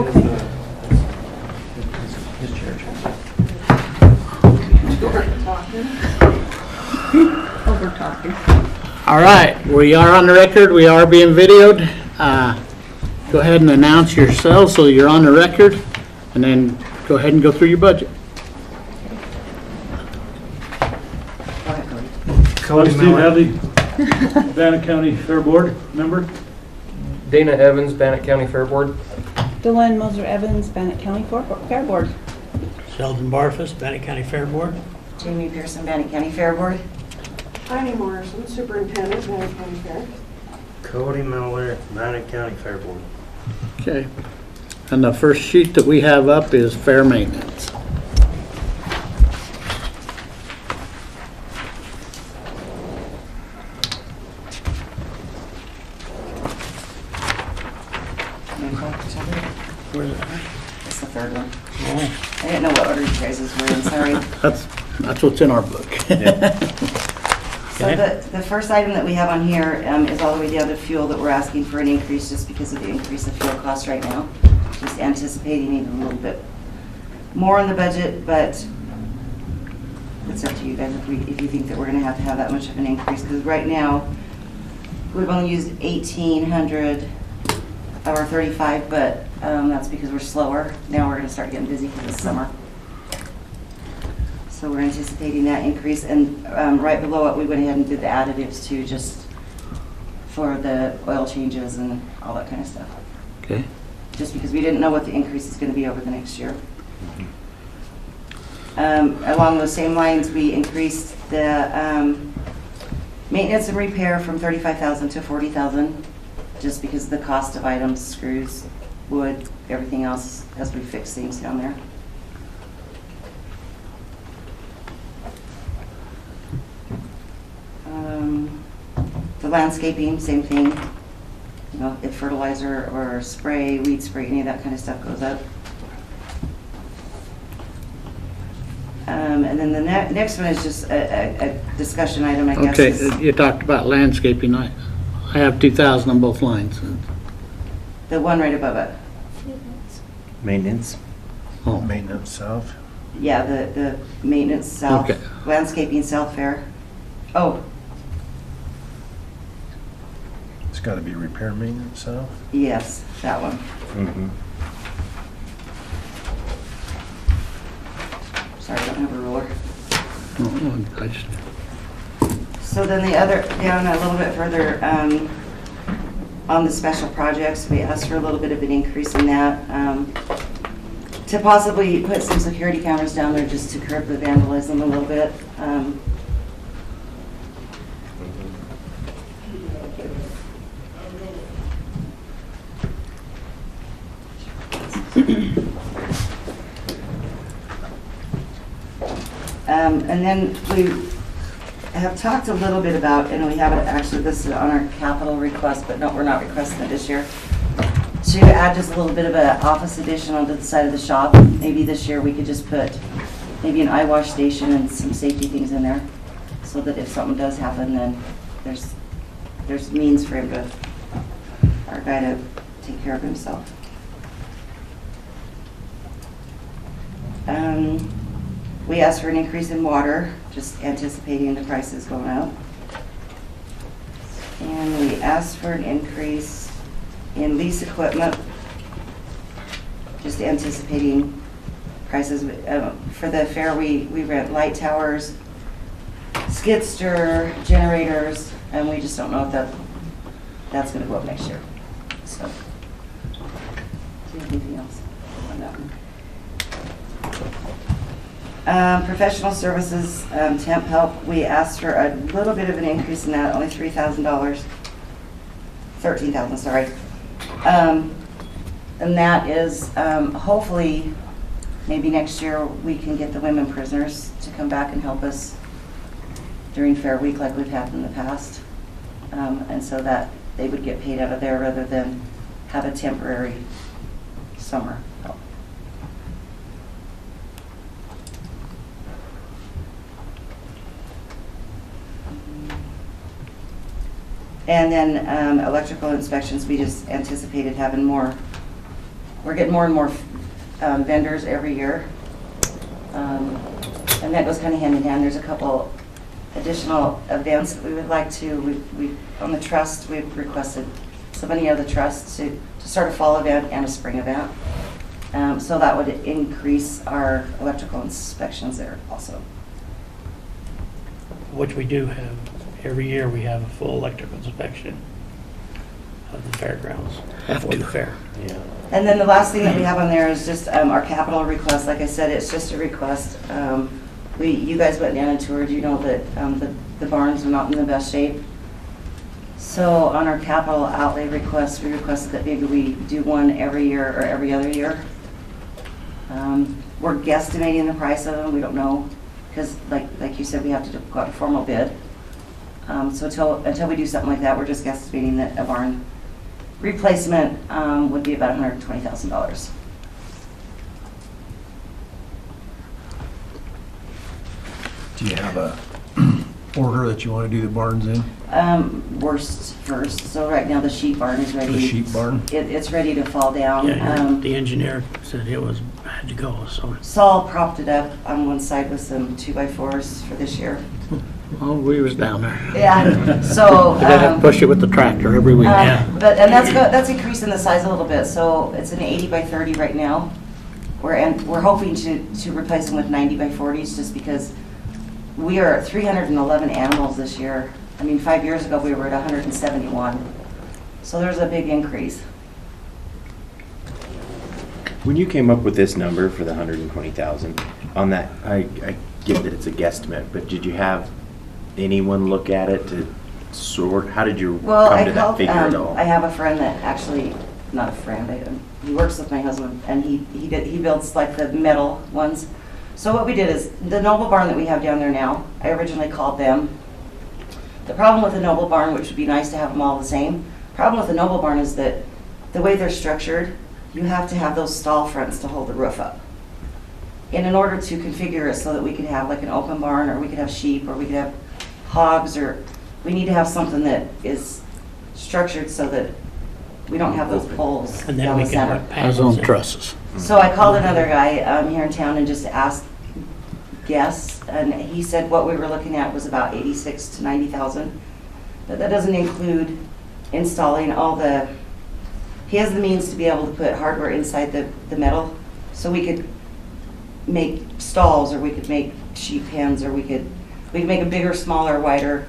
His church. Over talking. All right, we are on the record. We are being videoed. Go ahead and announce yourselves so you're on the record, and then go ahead and go through your budget. I'm Steve Hadley, Bannock County Fair Board member. Dana Evans, Bannock County Fair Board. Dylan Moser Evans, Bannock County Fair Board. Sheldon Barfus, Bannock County Fair Board. Jamie Pearson, Bannock County Fair Board. Connie Morrison, Superintendent, Bannock County Fair. Cody Miller, Bannock County Fair Board. Okay. And the first sheet that we have up is fair maintenance. Where's it? That's the third one. I didn't know what order you guys were in, sorry. That's what's in our book. So the first item that we have on here is all the way down to fuel, that we're asking for an increase just because of the increase of fuel costs right now. Just anticipating even a little bit more in the budget, but it's up to you guys if you think that we're going to have that much of an increase. Because right now, we've only used 1,800 of our 35, but that's because we're slower. Now we're going to start getting busy because it's summer. So we're anticipating that increase, and right below it, we went ahead and did the additives too, just for the oil changes and all that kind of stuff. Okay. Just because we didn't know what the increase is going to be over the next year. Along those same lines, we increased the maintenance and repair from $35,000 to $40,000, just because of the cost of items, screws, wood, everything else, as we fix things down there. The landscaping, same thing. You know, if fertilizer or spray, weed spray, any of that kind of stuff goes up. And then the next one is just a discussion item, I guess. Okay, you talked about landscaping. I have 2,000 on both lines. The one right above it. Maintenance. Oh. Maintenance south. Yeah, the maintenance south, Okay. landscaping south fair. Oh, It's got to be repair maintenance south. yes, that one. Mm-hmm. Sorry, I don't have a ruler. Oh, I just, So then the other, down a little bit further, on the special projects, we asked for a little bit of an increase in that, to possibly put some security cameras down there just to curb the vandalism a little bit. And then we have talked a little bit about, and we haven't actually, this is on our capital request, but no, we're not requesting it this year, to add just a little bit of an office addition onto the side of the shop. Maybe this year we could just put maybe an eye wash station and some safety things in there, so that if something does happen, then there's means for him to, our guy to take care of himself. We asked for an increase in water, just anticipating the prices going up. And we asked for an increase in lease equipment, just anticipating prices. For the fair, we rent light towers, skid steer, generators, and we just don't know if that's going to go up next year. So, do you have anything else on that one? Professional services, temp help, we asked for a little bit of an increase in that, only $3,000, $13,000, sorry. And that is, hopefully, maybe next year we can get the women prisoners to come back and help us during Fair Week like we've had in the past. And so that they would get paid out of there rather than have a temporary summer help. And then electrical inspections, we just anticipated having more we're getting more and more vendors every year. And that goes kind of hand in hand. There's a couple additional events that we would like to, on the trust, we've requested somebody of the trust to start a fall event and a spring event. So that would increase our electrical inspections there also. Which we do have, every year we have a full electrical inspection of the fairgrounds, before the fair. Yeah. And then the last thing that we have on there is just our capital request. Like I said, it's just a request. You guys went down and toured, you know that the barns are not in the best shape. So on our capital outlay request, we requested that maybe we do one every year or every other year. We're guesstimating the price of them, we don't know, because like you said, we have to go out a formal bid. So until we do something like that, we're just guesstimating that a barn replacement would be about $120,000. Do you have a order that you want to do the barns in? Worst first. So right now the sheep barn is ready. The sheep barn? It's ready to fall down. Yeah, the engineer said it had to go, so. Saul propped it up on one side with some 2x4s for this year. Oh, we was down there. Yeah. So. I gotta push it with the tractor every week. And that's increasing the size a little bit. So it's an 80 by 30 right now. We're hoping to replace them with 90 by 40s just because we are at 311 animals this year. I mean, 5 years ago we were at 171. So there's a big increase. When you came up with this number for the 120,000, on that, I get that it's a guesstimate, but did you have anyone look at it to sort? How did you come to that figure at all? I have a friend that actually, not a friend, he works with my husband, and he builds like the metal ones. So what we did is, the Noble Barn that we have down there now, I originally called them. The problem with the Noble Barn, which would be nice to have them all the same, problem with the Noble Barn is that the way they're structured, you have to have those stall fronts to hold the roof up. And in order to configure it so that we could have like an open barn, or we could have sheep, or we could have hogs, or we need to have something that is structured so that we don't have those poles And then down we the can center. put Those panels on in. trusses. So I called another guy here in town and just asked, and he said what we were looking at was about 86 to 90,000. But that doesn't include installing all the, he has the means to be able to put hardware inside the metal, so we could make stalls, or we could make sheep pens, or we could make it bigger, smaller, wider,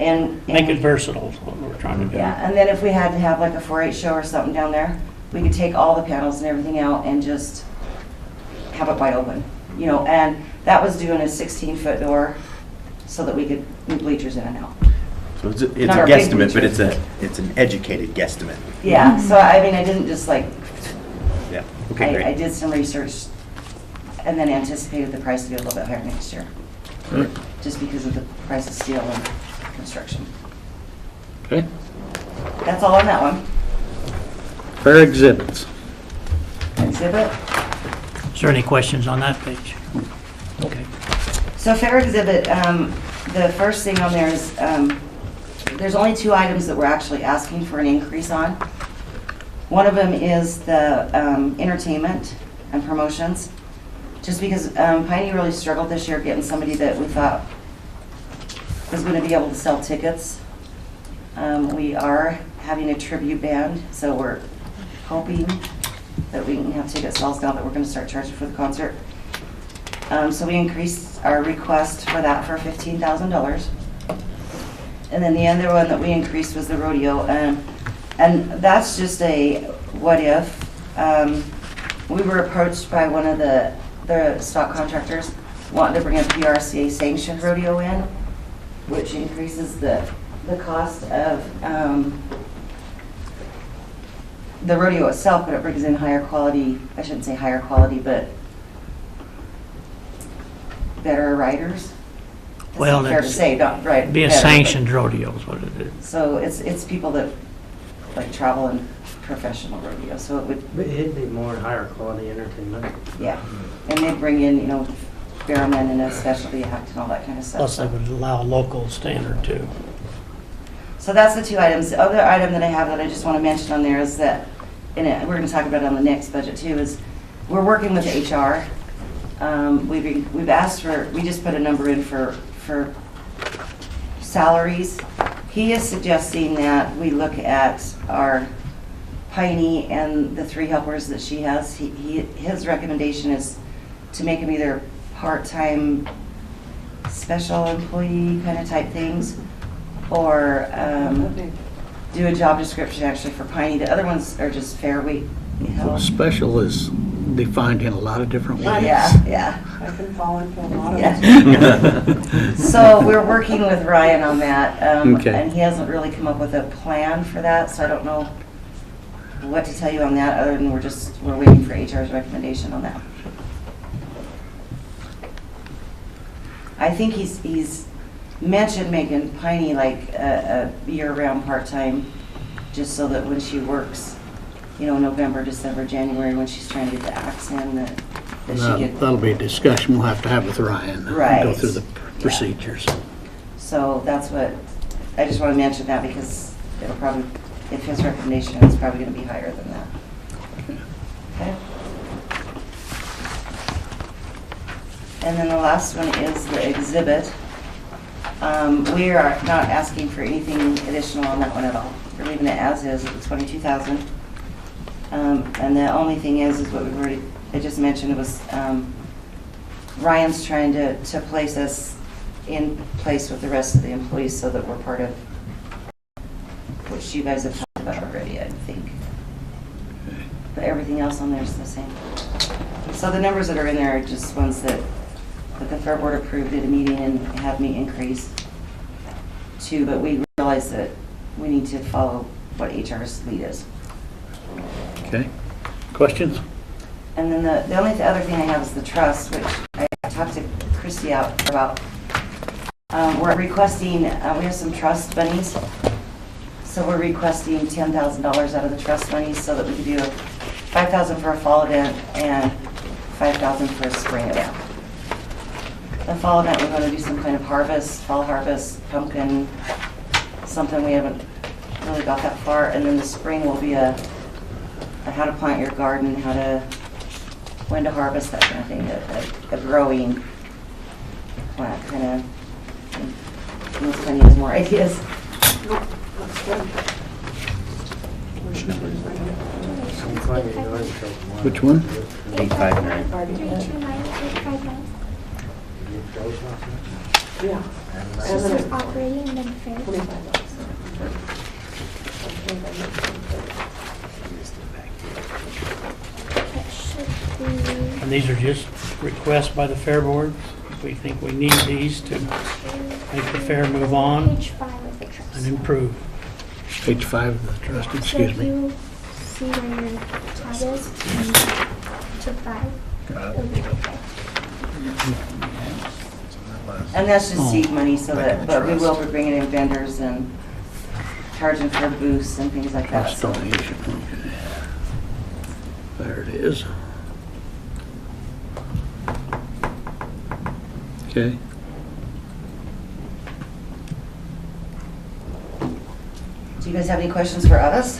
and Make it versatile is what we're trying to do. yeah, and then if we had to have like a 4-H show or something down there, we could take all the panels and everything out and just have it wide open, you know, and that was doing a 16-foot door so that we could move bleachers in and out. So it's a Not our big guesstimate, but bleachers. it's an educated guesstimate. Yeah, so I mean, I didn't just like, Yeah, okay, I great. did some research and then anticipated the price to be a little bit higher next year, just because of the price of steel and construction. Okay. That's all on that one. Fair exhibits. Exhibit. Is there any questions on that page? Okay. So fair exhibit, the first thing on there is, there's only 2 items that we're actually asking for an increase on. One of them is the entertainment and promotions. Just because Piney really struggled this year getting somebody that we thought was going to be able to sell tickets. We are having a tribute band, so we're hoping that we can have ticket sales now that we're going to start charging for the concert. So we increased our request for that for $15,000. And then the other one that we increased was the rodeo. And that's just a what if. We were approached by one of the stock contractors wanting to bring a PRCA sanctioned rodeo in, which increases the cost of the rodeo itself, but it brings in higher quality, I shouldn't say higher quality, but better riders. Well, Fair to it's say, not right. be a better, but- sanctioned rodeo is what it is. So it's people that like travel in professional rodeo, so it would, But it'd be more higher quality entertainment. yeah. And they'd bring in, you know, Barrowman and a specialty act and all that kind of stuff. Plus, they would allow local standard too. So that's the 2 items. The other item that I have that I just want to mention on there is that we're going to talk about it on the next budget too, is we're working with HR. We've asked for, we just put a number in for salaries. He is suggesting that we look at our Piney and the 3 helpers that she has. His recommendation is to make them either part-time special employee kind of type things, or do a job description actually for Piney. The other ones are just fair weight. Special is defined in a lot of different ways. Yeah. I've been falling for a lot of Yeah. it. So we're working with Ryan on that, Okay. and he hasn't really come up with a plan for that, so I don't know what to tell you on that, other than we're waiting for HR's recommendation on that. I think he's mentioned making Piney like a year-round part-time, just so that when she works, November, December, January, when she's trying to get the acts in, that she get. That'll be a discussion we'll have to have with Ryan. Right. Go through the procedures. So that's what, I just want to mention that because it'll probably, if his recommendation is probably going to be higher than that. Okay. And then the last one is the exhibit. We are not asking for anything additional on that one at all. We're leaving it as is at the $22,000. And the only thing is what we've already, I just mentioned, it was Ryan's trying to place us in place with the rest of the employees so that we're part of, which you guys have talked about already, I think. But everything else on there is the same. So the numbers that are in there are just ones that the Fair Board approved at a meeting and had me increase to, but we realized that we need to follow what HR's lead is. Okay. Questions? And then the only other thing I have is the trust, which I talked to Christy out about. We're requesting, we have some trust monies. So we're requesting $10,000 out of the trust monies so that we can do $5,000 for a fall event and $5,000 for a spring event. The fall event, we're going to do some kind of harvest, fall harvest, pumpkin, something we haven't really got that far. And then the spring will be a how to plant your garden, when to harvest, that kind of thing, a growing plant kind of. Unless Penny has more ideas. That's good. Which one? 859. 329. Yeah. So And then it's operating and then fair. That should be And these are just requests by the Fair Board. We think we need these to make the fair move on page 5 of the trust. and improve. Page 5 of the trust, excuse So me. if you see where your tab is, and to 5, it'll be right there. And that's just Oh. seed money, so that, but we will be bringing in vendors and charging for booths and things like that. Trust So donation, okay. There it is. Okay. do you guys have any questions for us?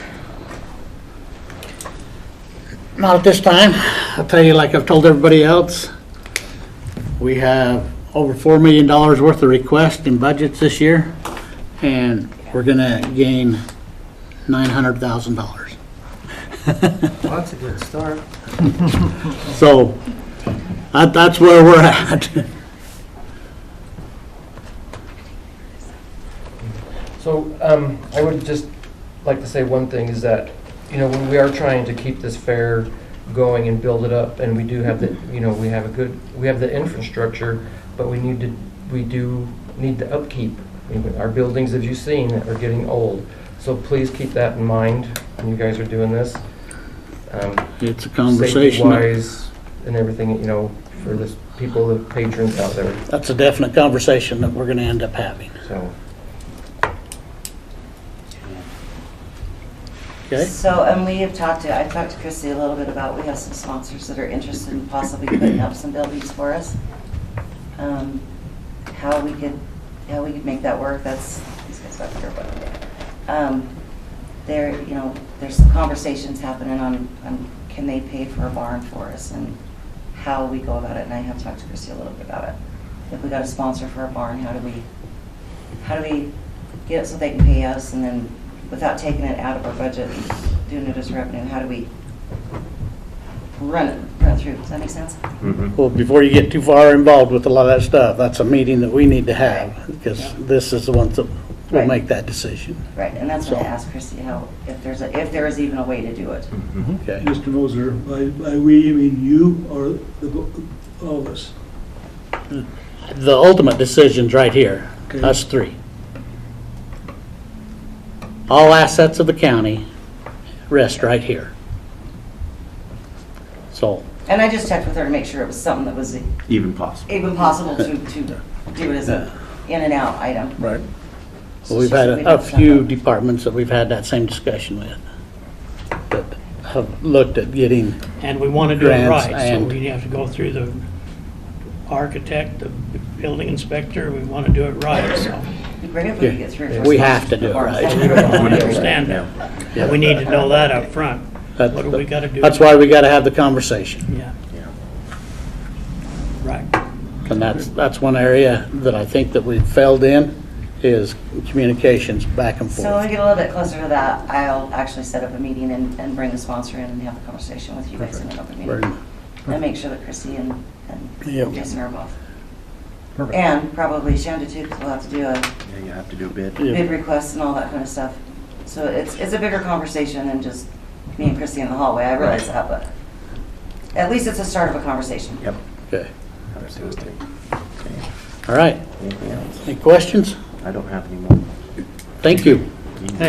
Not at this time. I'll tell you, like I've told everybody else, we have over $4 million worth of requests in budgets this year, and we're gonna gain $900,000. Well, that's a good start. So, that's where we're at. So I would just like to say one thing is that, when we are trying to keep this fair going and build it up, and we do have the, we have the infrastructure, but we do need the upkeep. Our buildings, as you've seen, are getting old. So please keep that in mind when you guys are doing this. It's a conversation. Safety-wise and everything, for the people, the patrons out there. That's a definite conversation that we're gonna end up having. So. Okay? So, and I've talked to Christy a little bit about, we have some sponsors that are interested in possibly putting up some buildings for us. How we could make that work, these guys back here, but, there, you know, there's conversations happening on can they pay for a barn for us and how we go about it. And I have talked to Chrissy a little bit about it. If we got a sponsor for a barn, how do we get it so they can pay us, and then without taking it out of our budget and doing it as revenue, how do we run it through? Does that make sense? Well, before you get too far involved with a lot of that stuff, that's a meeting that we need to have, because this is the ones that will Right. make that decision. Right, and that's what I So- asked Chrissy, how, if there is even a way to do it. Okay. Mr. Moser, by we, you mean you or all of us? The ultimate decision's right here, Okay. us three. All assets of the county rest right here. So, And I just checked with her to make sure it was something that was Even possible. even possible to do it as a in and out item. right. So We've she had said we'd a have few something. departments that we've had that same discussion with, that have looked at getting, And we want to do it Grants right, so and- we have to go through the architect, the building inspector, we want to do it right, so. It'd be great if we could get 3 or 4 we have to do it right. I understand that. Yeah. We need to know that up front. That- What do we got to do? That's why we gotta have the conversation. Yeah. Right. And that's one area that I think that we've failed in, is communications back and So when forth. we get a little bit closer to that, I'll actually set up a meeting and bring the sponsor in and have a conversation with you guys in an open Very meeting. much. And make sure that Chrissy and Yep. Jason are involved. Perfect. And probably Shanda too, because we'll have to do a Yeah, you have to do a bid. Yeah. bid request and all that kind of stuff. So it's a bigger conversation than just me and Chrissy in the hallway, I realize that, but at least it's a start of a conversation. Yep. Okay, Absolutely. Okay. all right. Anything else? Any questions? I don't have any more. Thank you.